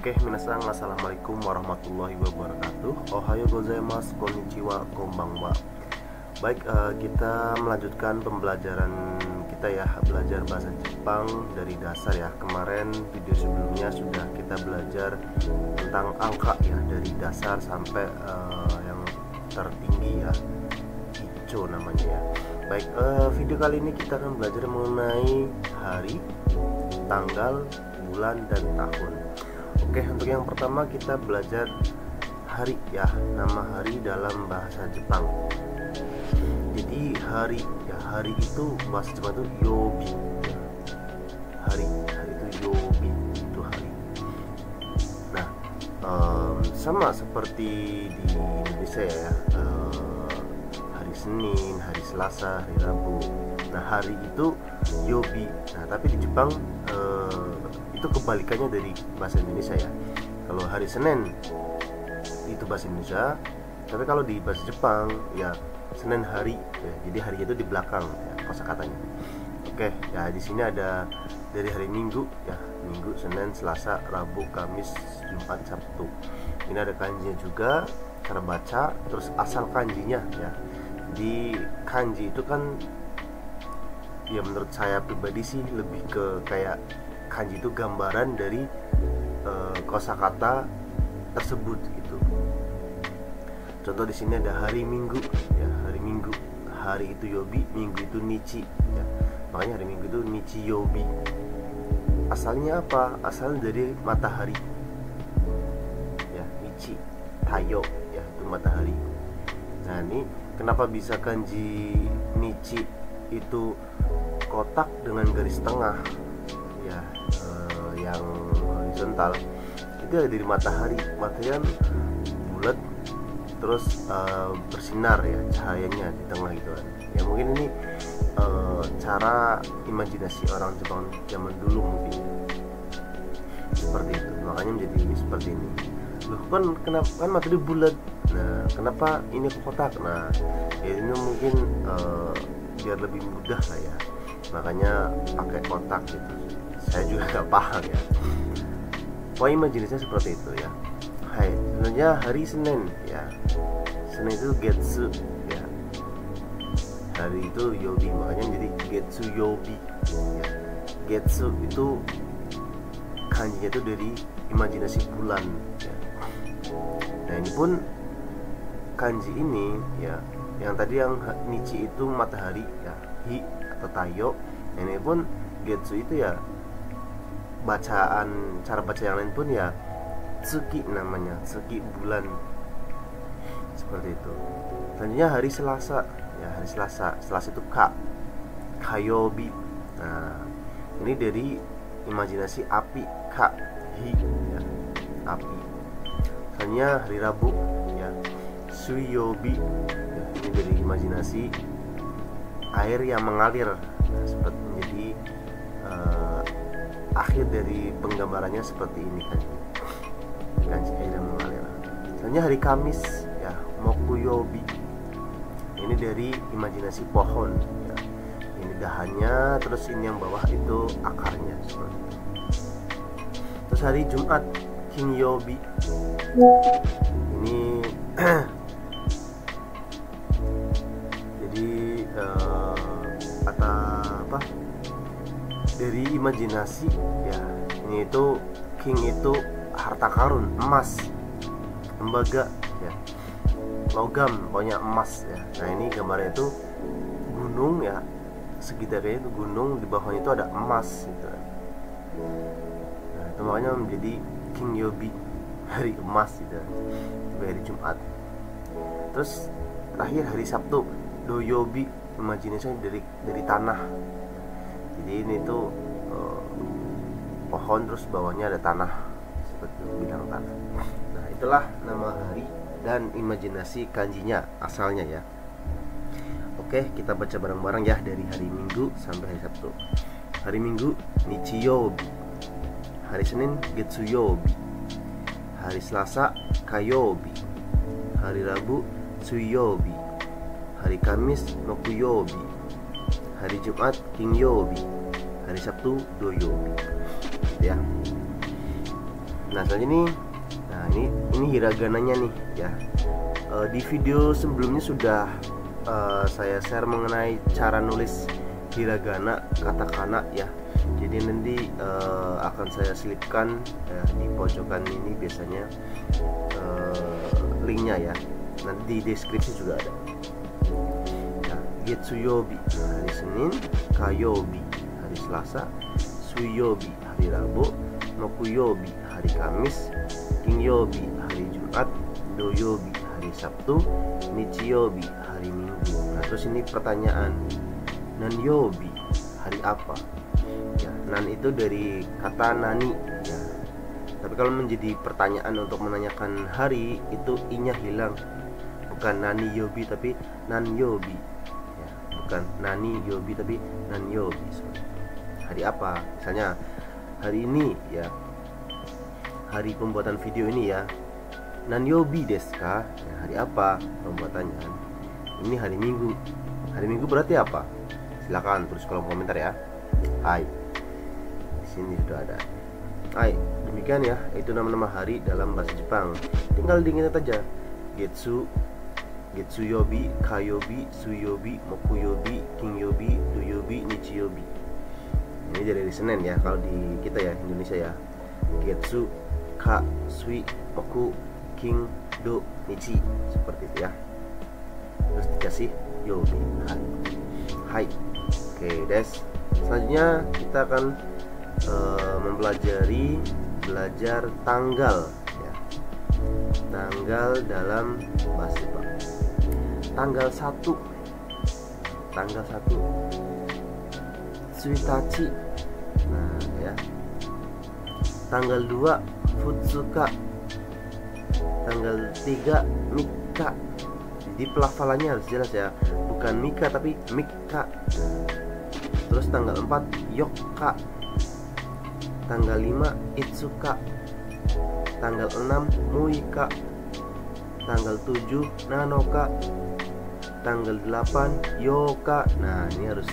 Oke, minasan, assalamualaikum warahmatullahi wabarakatuh. Ohayo gozaimasu, konnichiwa, konbanwa. Baik, kita melanjutkan pembelajaran kita ya, belajar bahasa Jepang dari dasar ya. Kemarin video sebelumnya sudah kita belajar tentang angka ya, dari dasar sampai yang tertinggi ya, Icho namanya ya. Baik, video kali ini kita akan belajar mengenai hari, tanggal, bulan, dan tahun. Oke, untuk yang pertama kita belajar hari ya, nama hari dalam bahasa Jepang. Jadi hari ya, hari itu bahasa Jepang itu yobi ya. Hari itu yobi, itu hari. Nah, sama seperti di Indonesia ya, hari Senin, hari Selasa, hari Rabu. Nah, hari itu yobi. Nah, tapi di Jepang itu kebalikannya dari bahasa Indonesia ya. Kalau hari Senin itu bahasa Indonesia, tapi kalau di bahasa Jepang ya Senin hari ya, jadi hari itu di belakang ya, kosakatanya. Oke ya, di sini ada dari hari Minggu ya, Minggu, Senin, Selasa, Rabu, Kamis, Jumat, Sabtu. Ini ada kanjinya juga, cara baca, terus asal kanjinya ya. Di kanji itu kan ya, menurut saya pribadi sih lebih ke kayak kanji itu gambaran dari kosakata tersebut gitu. Contoh di sini ada hari Minggu ya, hari Minggu, hari itu yobi, Minggu itu nichi ya. Makanya hari Minggu itu nichi yobi. Asalnya apa? Asalnya dari matahari ya, nichi, tayo ya, itu matahari. Nah, ini kenapa bisa kanji nichi itu kotak dengan garis tengah ya, yang horizontal? Itu dari matahari, matahari bulat, terus bersinar ya, cahayanya di tengah gitu kan. Ya mungkin ini cara imajinasi orang Jepang zaman dulu mungkin seperti itu, makanya menjadi seperti ini. Loh, kenapa kan matahari bulat? Nah, kenapa ini kotak? Nah, ya ini mungkin biar lebih mudah lah ya, makanya pakai kotak gitu. Saya juga nggak paham ya. Pokoknya imajinasinya seperti itu ya. Hai, sebenarnya hari Senin ya, Senin itu getsu ya, hari itu yobi, makanya jadi getsu yobi ya. Getsu itu kanjinya itu dari imajinasi bulan ya. Nah, ini pun kanji ini ya, yang tadi yang nichi itu matahari ya, hi atau tayo. Ini pun getsu itu ya, bacaan, cara baca yang lain pun ya tsuki namanya, tsuki bulan, seperti itu. Selanjutnya hari Selasa ya, hari Selasa, Selasa itu kayobi. Nah, ini dari imajinasi api, hi ya, api. Selanjutnya hari Rabu ya, suyobi ya, ini dari imajinasi air yang mengalir. Nah, seperti menjadi akhir dari penggambarannya seperti ini kan, kanji air yang mengalir. Selanjutnya hari Kamis ya, mokuyobi. Ini dari imajinasi pohon ya. Ini dahannya, terus ini yang bawah itu akarnya seperti itu. Terus hari Jumat, kinyobi. Ini jadi apa? Dari imajinasi ya, ini itu king itu harta karun, emas, tembaga ya, logam, pokoknya emas ya. Nah, ini gambarnya itu gunung ya, sekitarnya itu gunung, di bawahnya itu ada emas gitu. Nah, itu makanya menjadi king yobi, hari emas gitu, hari Jumat. Terus terakhir hari Sabtu, doyobi, imajinasinya dari tanah. Jadi ini tuh pohon, terus bawahnya ada tanah, seperti bidang tanah. Nah, itulah nama hari dan imajinasi kanjinya asalnya ya. Oke, kita baca bareng-bareng ya, dari hari Minggu sampai hari Sabtu. Hari Minggu nichiyobi, hari Senin getsuyobi, hari Selasa kayobi, hari Rabu suyobi, hari Kamis mokuyobi, hari Jumat kingyobi, hari Sabtu doyobi ya. Nah selanjutnya ini hiragananya nih ya. Di video sebelumnya sudah saya share mengenai cara nulis hiragana katakana ya. Jadi nanti akan saya selipkan di pojokan ini biasanya linknya ya. Nanti di deskripsi juga ada. Nah, Getsuyobi hari Senin, Kayobi hari Selasa, Suyobi hari Rabu, Mokuyobi hari Kamis, Kingyobi hari Jumat, Doyobi hari Sabtu, Nichiyobi hari Minggu. Nah terus ini pertanyaan, Nanyobi hari apa? Ya, nan itu dari kata nani ya. Tapi kalau menjadi pertanyaan untuk menanyakan hari itu inya hilang, bukan nani yobi tapi nan yobi ya. Bukan nani yobi tapi nan yobi. Hari apa? Misalnya hari ini ya, hari pembuatan video ini ya, nan yobi desu ka? Ya, hari apa pembuatannya? Ini hari Minggu. Hari Minggu berarti apa? Silakan tulis kolom komentar ya. Hai, di sini sudah ada. Hai, demikian ya, itu nama-nama hari dalam bahasa Jepang. Tinggal diingat aja. Getsuyobi, Kayobi, Suyobi, Mokuyobi, Kingyobi, Doyobi, Nichiyobi. Ini dari Senin ya, kalau di kita ya Indonesia ya. Getsu, Ka, Sui, Moku, King, Do, Nichi, seperti itu ya. Terus dikasih yobi hari. Hai. Oke, des. Selanjutnya kita akan belajar tanggal ya. Tanggal dalam bahasa Jepang. Tanggal 1 Tsuitachi. Nah ya. Tanggal 2 Futsuka. Tanggal 3 Mika. Jadi pelafalannya harus jelas ya, bukan Mika tapi Mika. Terus tanggal 4 Yokka. Tanggal 5 Itsuka. Tanggal 6 Muika. Tanggal 7 Nanoka. Tanggal 8 Yoka. Nah ini harus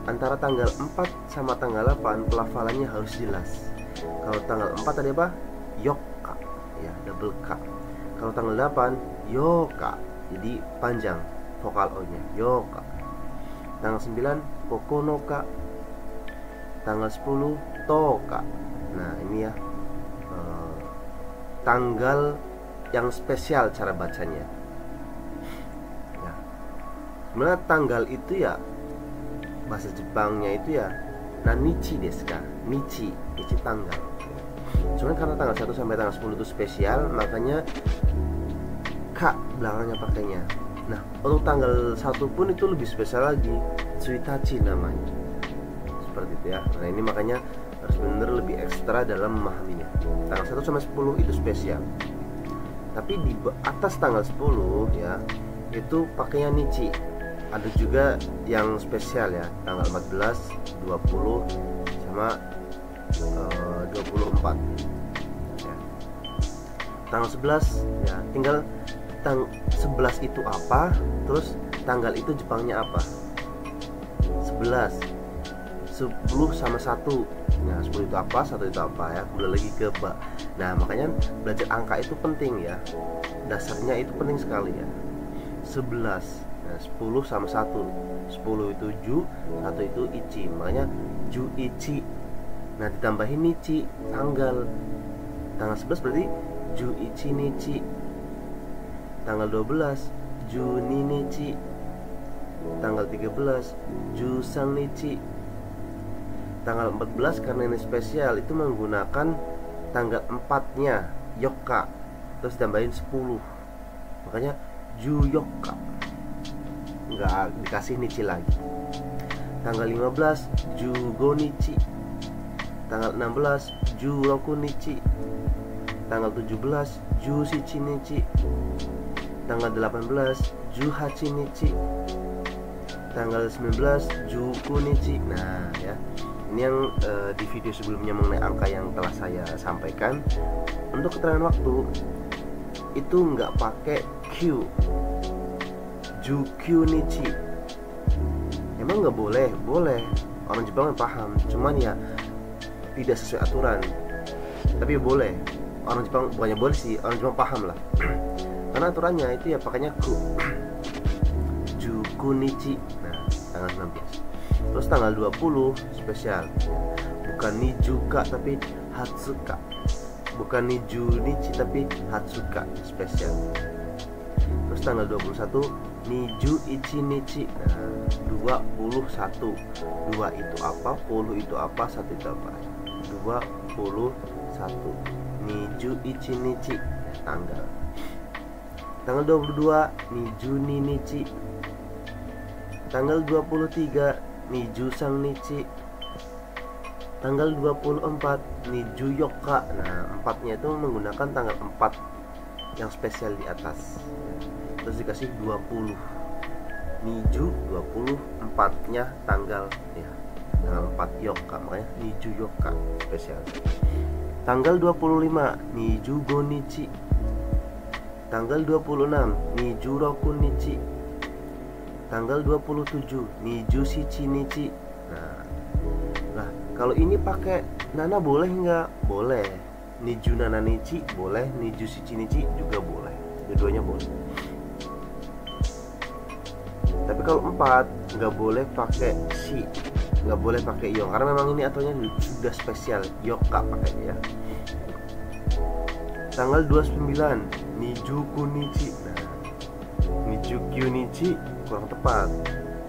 antara tanggal 4 sama tanggal 8 pelafalannya harus jelas. Kalau tanggal 4 tadi apa? Yokka ya, double K. Kalau tanggal 8 Yoka, jadi panjang vokal O nya, Yoka. Tanggal 9 Kokonoka. Tanggal 10 Toka. Nah ini ya tanggal yang spesial cara bacanya ya. Sebenarnya tanggal itu ya bahasa Jepangnya itu ya Nanichi desu ka. Nichi tanggal. Cuman karena tanggal 1 sampai tanggal 10 itu spesial, makanya K belakangnya pakainya. Nah untuk tanggal 1 pun itu lebih spesial lagi, Tsuitachi namanya. Seperti itu ya. Nah ini makanya harus benar lebih ekstra dalam memahaminya. Tanggal 1 sampai 10 itu spesial. Tapi di atas tanggal 10 ya, itu pakainya Nichi. Ada juga yang spesial ya, tanggal 14, 20 sama 24 ya. Tanggal 11 ya, tinggal 11 itu apa, terus tanggal itu Jepangnya apa. 11 10 sama 1. Nah 10 itu apa, 1 itu apa ya. Kembali lagi ke Nah makanya belajar angka itu penting ya. Dasarnya itu penting sekali ya. 11. Nah 10 sama 1. 10 itu Ju, 1 itu Ichi. Makanya Ju Ichi. Nah ditambahin Nichi, tanggal. Tanggal 11 berarti Ju Ichi Nichi. Tanggal 12 Ju Ni Nichi. Tanggal 13 Ju Sang Nichi. Tanggal 14 karena ini spesial itu menggunakan tanggal 4-nya Yokka, terus tambahin 10. Makanya Ju Yokka. Enggak dikasih Nichi lagi. Tanggal 15 Ju Go Nichi. Tanggal 16 Ju Roku Nichi. Tanggal 17 Ju Shichi Nichi. Tanggal 18 Ju Hachi Nichi. Tanggal 19 Ju Ku Nichi. Nah ya, ini yang di video sebelumnya mengenai angka yang telah saya sampaikan. Untuk keterangan waktu itu nggak pakai Q, Jukyu Nichi. Emang nggak boleh? Boleh, orang Jepang paham. Cuman ya tidak sesuai aturan. Tapi boleh. orang Jepang bukannya boleh sih, orang Jepang paham lah. Karena aturannya itu ya pakainya Jukunichi. Nah, tanggal 19. Terus tanggal 20 spesial. Bukan Nijuka tapi Hatsuka. Bukan Nijunichi tapi Hatsuka spesial. Terus tanggal 21 Niju Ichinichi. Nah, 21. 2 itu apa? 10 itu apa? 1 itu apa? 21 Niju Ichinichi. Tanggal 22 Niju Ninichi. Tanggal 23 Niju Sangnichi. Tanggal 24 Niju Yoka. Nah, 4-nya itu menggunakan tanggal 4 yang spesial di atas. Terus dikasih 20 Niju 20, 4-nya tanggal ya, tanggal 4 Yoka, makanya Niju Yoka spesial. Tanggal 25 Niju Gonichi. Tanggal 26 Niju Rokunichi. Tanggal 27 Niju Shichinichi. Nah, kalau ini pakai nana boleh nggak? Boleh. Niju Nananichi boleh, Niju Shichinichi juga boleh. Dua-duanya boleh. Tapi kalau 4 nggak boleh pakai shi, nggak boleh pakai yo, karena memang ini aturannya sudah spesial yoka pakainya ya. Tanggal 29 Niju Kunichi. Nah, Niju Kunichi kurang tepat,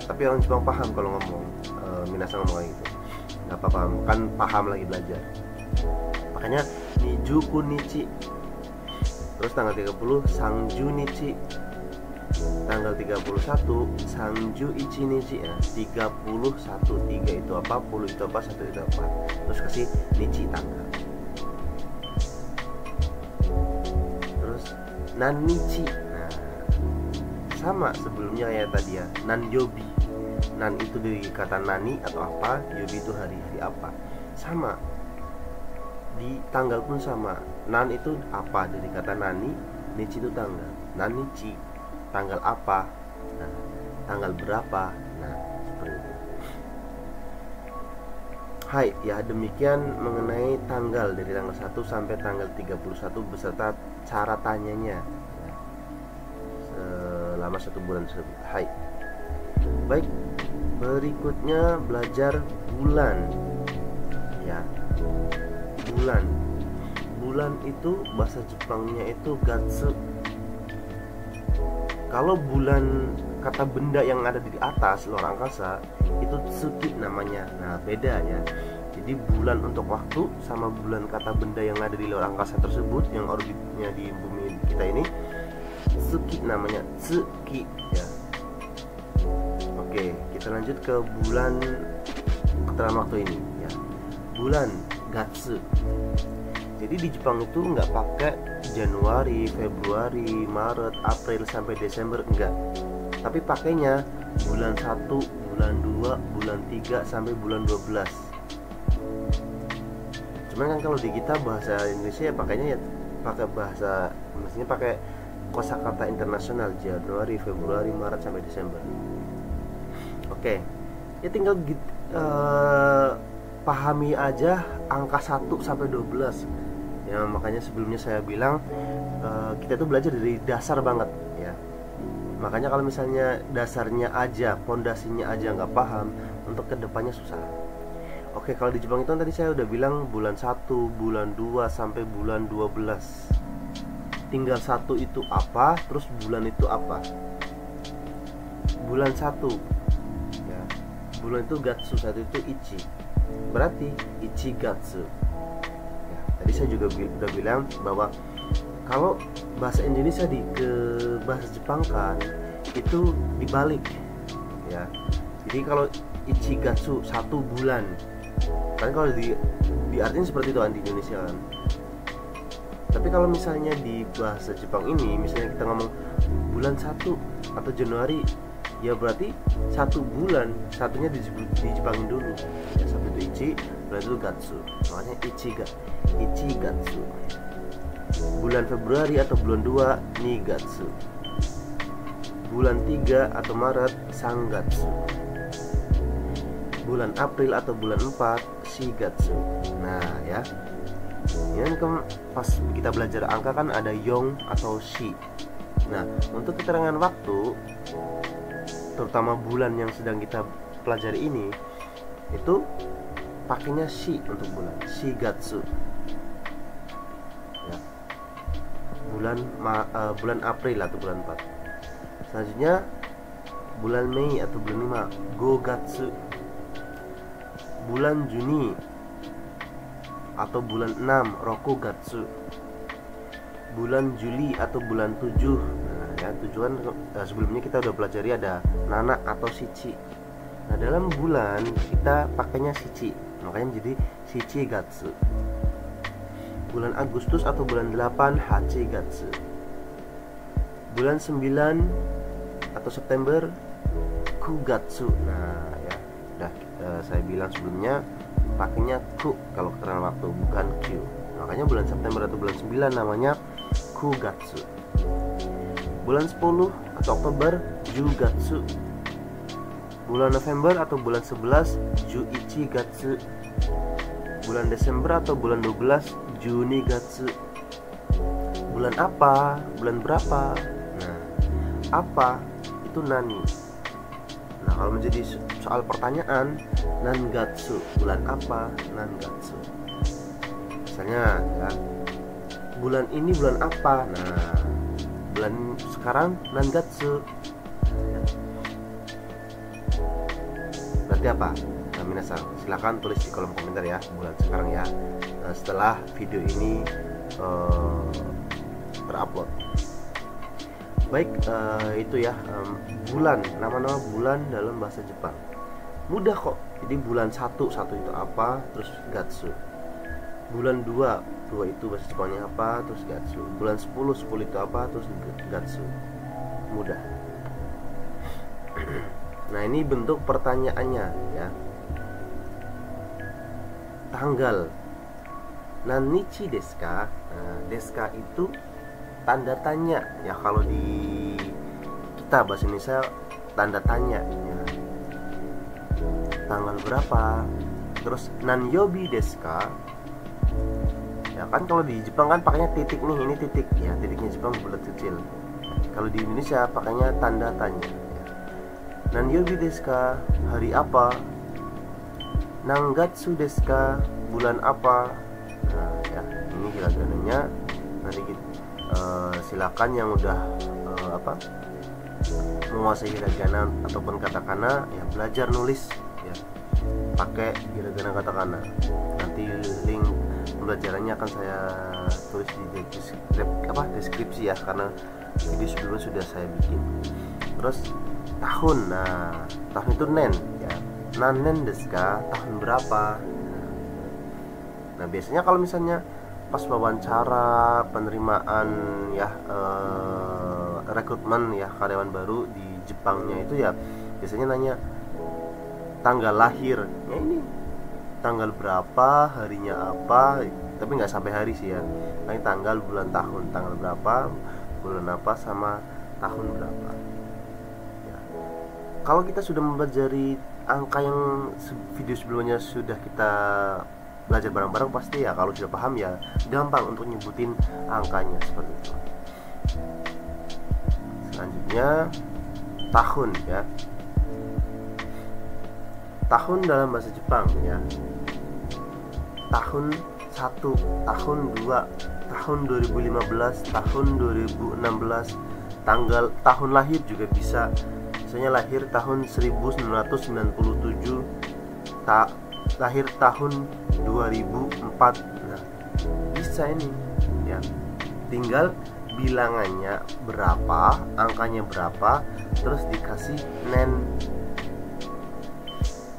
tapi orang Jepang paham kalau ngomong. Minasang ngomong kayak gitu, nggak apa-apa, kan paham lagi belajar. Makanya Niju Kunichi. Terus tanggal 30 Sangju Nichi. Tanggal 31 Sangju Ichinichi ya. 31, 3 itu apa, 10 itu apa, 1 itu apa. Terus kasih Nichi tanggal. Terus Nanichi. Nah, sama sebelumnya ya tadi ya, Nan Yobi. Nan itu dari kata nani atau apa, Yobi itu hari apa. Sama. Di tanggal pun sama. Nan itu apa dari kata nani, Nichi itu tanggal. Nanichi tanggal apa, nah, tanggal berapa. Nah, seperti itu. Hai, ya demikian mengenai tanggal dari tanggal 1 sampai tanggal 31 beserta cara tanyanya ya, selama 1 bulan tersebut. Hai. Baik, berikutnya belajar bulan. Ya. Bulan itu bahasa Jepangnya itu gatsu. Kalau bulan kata benda yang ada di atas luar angkasa itu tsuki namanya. Nah, beda ya. Jadi bulan untuk waktu sama bulan kata benda yang ada di luar angkasa tersebut yang orbitnya di bumi kita ini, tsuki namanya, tsuki ya. Oke, kita lanjut ke bulan keterangan waktu ini ya. Bulan gatsu. Jadi di Jepang itu nggak pakai Januari, Februari, Maret, April sampai Desember, enggak. Tapi pakainya bulan 1, bulan 2, bulan 3 sampai bulan 12. Cuman kan kalau di kita bahasa Indonesia ya pakainya ya pakai bahasa, mestinya pakai kosakata internasional, Januari, Februari, Maret sampai Desember. Oke. Ya tinggal pahami aja angka 1 sampai 12. Ya, makanya sebelumnya saya bilang kita tuh belajar dari dasar banget ya. Makanya kalau misalnya dasarnya aja, pondasinya aja nggak paham, untuk kedepannya susah. Oke, kalau di Jepang itu tadi saya udah bilang bulan 1, bulan 2 sampai bulan 12. Tinggal 1 itu apa, terus bulan itu apa. Bulan 1 ya, bulan itu gatsu, 1 itu ichi. Berarti ichi gatsu. Tadi saya juga udah bilang bahwa kalau bahasa Indonesia ke bahasa Jepang kan itu dibalik ya. Jadi kalau Ichigatsu 1 bulan kan, kalau diartikan seperti itu kan di Indonesia kan. Tapi kalau misalnya di bahasa Jepang ini, misalnya kita ngomong bulan 1 atau Januari, ya berarti 1 bulan, satunya di Jepangin dulu ya. 1 itu ichi, bulan itu gatsu, makanya ichigatsu. Bulan Februari atau bulan 2 nigatsu. Bulan 3 atau Maret sangatsu. Bulan April atau bulan 4 shigatsu. Nah ya, Ini kan pas kita belajar angka kan ada yong atau shi. Nah, untuk keterangan waktu, terutama bulan yang sedang kita pelajari ini, itu pakainya shi untuk bulan, shigatsu. Ya. Bulan April atau bulan 4. Selanjutnya bulan Mei atau bulan 5, gogatsu. Bulan Juni atau bulan 6, rokugatsu. Bulan Juli atau bulan 7. Nah, ya, tujuan sebelumnya kita udah pelajari ada nana atau shichi. Nah, dalam bulan kita pakainya shichi, makanya jadi shichigatsu. Bulan Agustus atau bulan 8, hachigatsu. Bulan 9 atau September, kugatsu. Nah, ya, udah saya bilang sebelumnya pakainya ku kalau keterangan waktu, bukan q. Makanya bulan September atau bulan 9 namanya kugatsu. Bulan 10 atau Oktober, jugatsu. Bulan November atau bulan 11, juichigatsu. Bulan Desember atau bulan 12, junigatsu. Bulan apa? Bulan berapa? Nah, apa itu nani. Nah, kalau menjadi soal pertanyaan, nangatsu, bulan apa? Nangatsu. Misalnya ya, bulan ini bulan apa? Nah, bulan sekarang nangatsu. Berarti apa? Nah, minasan, silakan tulis di kolom komentar ya bulan sekarang ya. Nah, setelah video ini terupload. Baik, itu ya bulan, nama-nama bulan dalam bahasa Jepang. Mudah kok. Jadi bulan 1 itu apa? Terus gatsu. Bulan 2 itu bahasa Jepangnya apa? Terus gatsu. Bulan 10 itu apa? Terus gatsu. Mudah. Nah, ini bentuk pertanyaannya ya. Tanggal. Nanichi desu ka? Nah, desu ka itu tanda tanya ya, kalau di kita bahasa Indonesia tanda tanya ya. Tanggal berapa? Terus nanyobi desu ka? Ya kan kalau di Jepang kan pakainya titik nih, ini titik ya, titiknya Jepang bulat kecil. Kalau di Indonesia pakainya tanda tanya. Nanyobi desu ka? Hari apa? Nangatsu desu ka? Bulan apa? Nah, ya, ini kira-kiranya nanti kita silakan yang udah menguasai hiragana ataupun katakana ya, belajar nulis ya pakai hiragana katakana. Nanti link pembelajarannya akan saya tulis di deskripsi ya, karena video sebelumnya sudah saya bikin. Terus tahun, nah tahun itu nen ya, nanen desu ka? Tahun berapa? Nah, biasanya kalau misalnya pas wawancara penerimaan ya, rekrutmen ya, karyawan baru di Jepangnya itu ya biasanya nanya tanggal lahir ya, ini tanggal berapa, harinya apa, tapi nggak sampai hari sih ya, tapi tanggal, bulan, tahun, tanggal berapa, bulan apa, sama tahun berapa ya. Kalau kita sudah mempelajari angka yang video sebelumnya sudah kita belajar bareng-bareng, pasti ya kalau sudah paham ya gampang untuk nyebutin angkanya seperti itu. Selanjutnya tahun ya. Tahun dalam bahasa Jepang ya. Tahun 1, tahun 2, tahun 2015, tahun 2016, tahun lahir juga bisa. Misalnya lahir tahun 1997, lahir tahun 2004. Nah, bisa ini ya. Tinggal bilangannya berapa, angkanya berapa, terus dikasih nen.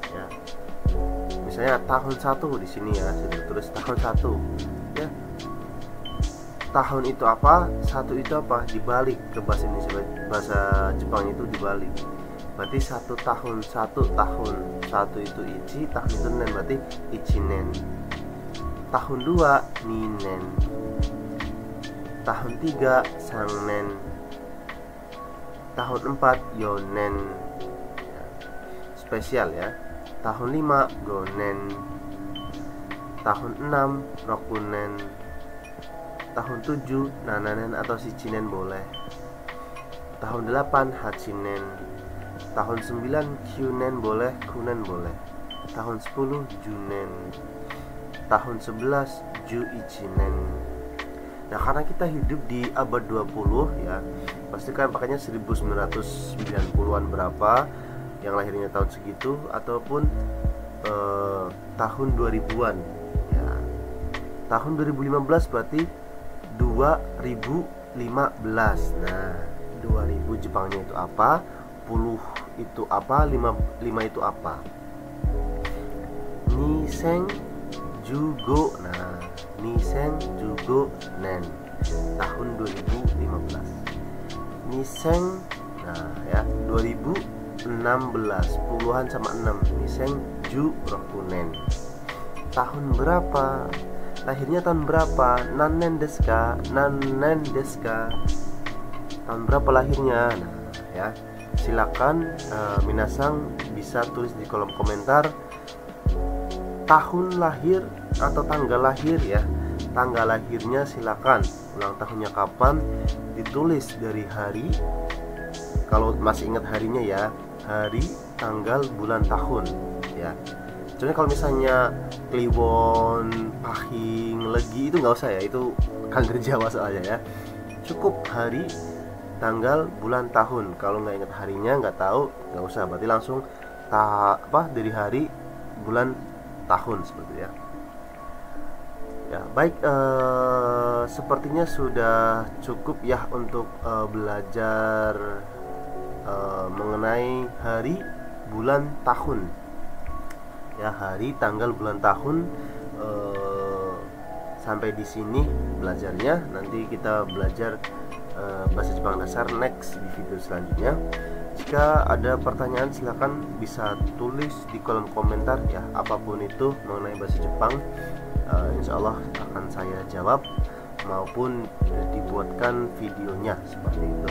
Ya. Misalnya tahun 1 di sini ya, sudah tulis tahun 1. Ya. Tahun itu apa? 1 itu apa? Dibalik ke bahasa Indonesia, bahasa Jepang itu dibalik. Berarti 1 tahun, 1 tahun, 1 itu ichi, tahun itu nen, berarti ichinen. Tahun 2 ninen. Tahun 3 sangnen. Tahun 4 yonen ya. Spesial ya. Tahun 5 gonen. tahun 6 rokunen, tahun 7 nananen atau shichinen boleh, tahun 8 hachinen, tahun 9 kyunen boleh, kunen boleh, tahun 10 junen, tahun 11 juichinen. Nah, karena kita hidup di abad 20 ya, pasti kan pakainya 1990-an berapa, yang lahirnya tahun segitu, ataupun tahun 2000-an ya. Tahun 2015 berarti 2015. Nah, 2000 Jepangnya itu apa? 10 itu apa? 5 itu apa? Nisen Jugo. Nah, Nisen Jugo Nen, tahun 2015. Nisen, nah ya, 2016, puluhan sama 6. Nisen Ju Rokunen. Tahun berapa? Lahirnya tahun berapa? Nanen desu ka? Nanen desu ka? Tahun berapa lahirnya? Nah, ya. Silakan minasang bisa tulis di kolom komentar tahun lahir atau tanggal lahir ya. Tanggal lahirnya silakan, ulang tahunnya kapan, ditulis dari hari, kalau masih ingat harinya ya, hari, tanggal, bulan, tahun ya. Soalnya kalau misalnya Kliwon, Pahing, Legi itu nggak usah ya, itu kalender Jawa soalnya ya. Cukup hari, tanggal, bulan, tahun. Kalau nggak ingat harinya, nggak tahu, nggak usah, berarti langsung dari hari, bulan, tahun seperti ya. Ya baik, sepertinya sudah cukup ya untuk belajar mengenai hari, bulan, tahun ya. Hari, tanggal, bulan, tahun. Sampai di sini belajarnya. Nanti kita belajar bahasa Jepang dasar next di video selanjutnya. Jika ada pertanyaan silahkan bisa tulis di kolom komentar ya, apapun itu mengenai bahasa Jepang. Insya Allah akan saya jawab maupun dibuatkan videonya seperti itu.